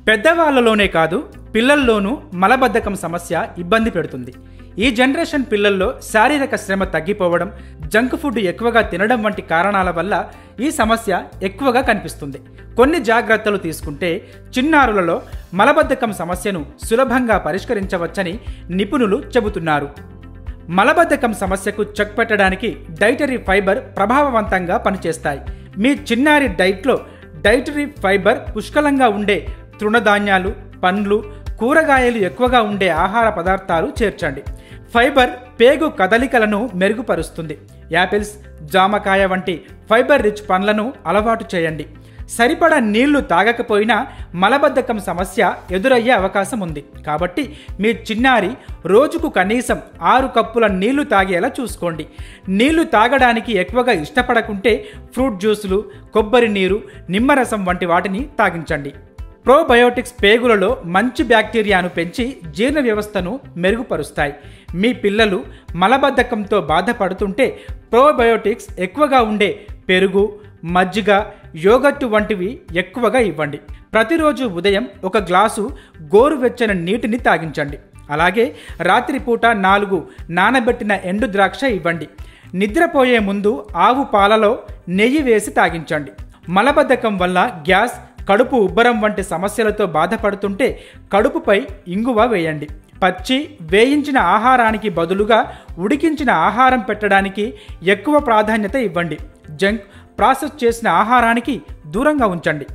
పెద్దవాళ్లలోనే కాదు పిల్లల్లోనూ మలబద్ధకం సమస్య ఇబ్బంది పెడుతుంది. ఈ జనరేషన్ పిల్లల్లో శారీరక శ్రమ తగ్గిపోవడం, జంక్ ఫుడ్ ఎక్కువగా తినడం వంటి కారణాల వల్ల ఈ సమస్య ఎక్కువగా కనిపిస్తుంది. కొన్ని జాగ్రత్తలు తీసుకుంటే చిన్నారులలో మలబద్ధకం సమస్యను సులభంగా పరిష్కరించవచ్చని నిపుణులు చెబుతున్నారు. మలబద్ధకం సమస్యకు చెక్ పెట్టడానికి డైటరీ ఫైబర్ ప్రభావవంతంగా పనిచేస్తాయి. మీ చిన్నారి డైట్లో డైటరీ ఫైబర్ పుష్కలంగా ఉండే తృణధాన్యాలు, పండ్లు, కూరగాయలు ఎక్కువగా ఉండే ఆహార పదార్థాలు చేర్చండి. ఫైబర్ పేగు కదలికలను మెరుగుపరుస్తుంది. యాపిల్స్, జామకాయ వంటి ఫైబర్ రిచ్ పండ్లను అలవాటు చేయండి. సరిపడా నీళ్లు తాగకపోయినా మలబద్ధకం సమస్య ఎదురయ్యే అవకాశం ఉంది. కాబట్టి మీ చిన్నారి రోజుకు కనీసం 6 కప్పుల నీళ్లు తాగేలా చూసుకోండి. నీళ్లు తాగడానికి ఎక్కువగా ఇష్టపడకుంటే ఫ్రూట్ జ్యూసులు, కొబ్బరి నీరు, నిమ్మరసం వంటి వాటిని తాగించండి. ప్రోబయోటిక్స్ పేగులలో మంచి బ్యాక్టీరియాను పెంచి జీర్ణ వ్యవస్థను మెరుగుపరుస్తాయి. మీ పిల్లలు మలబద్ధకంతో బాధపడుతుంటే ప్రోబయోటిక్స్ ఎక్కువగా ఉండే పెరుగు, మజ్జిగ, యోగర్ట్ వంటివి ఎక్కువగా ఇవ్వండి. ప్రతిరోజు ఉదయం 1 గ్లాసు గోరువెచ్చని నీటిని తాగించండి. అలాగే రాత్రిపూట 4 నానబెట్టిన ఎండు ద్రాక్ష ఇవ్వండి. నిద్రపోయే ముందు ఆవు పాలలో నెయ్యి వేసి తాగించండి. మలబద్ధకం వల్ల గ్యాస్, కడుపు ఉబ్బరం వంటి సమస్యలతో బాధపడుతుంటే కడుపుపై ఇంగువ వేయండి. పచ్చి, వేయించిన ఆహారానికి బదులుగా ఉడికించిన ఆహారం పెట్టడానికి ఎక్కువ ప్రాధాన్యత ఇవ్వండి. జంక్, ప్రాసెస్ చేసిన ఆహారానికి దూరంగా ఉంచండి.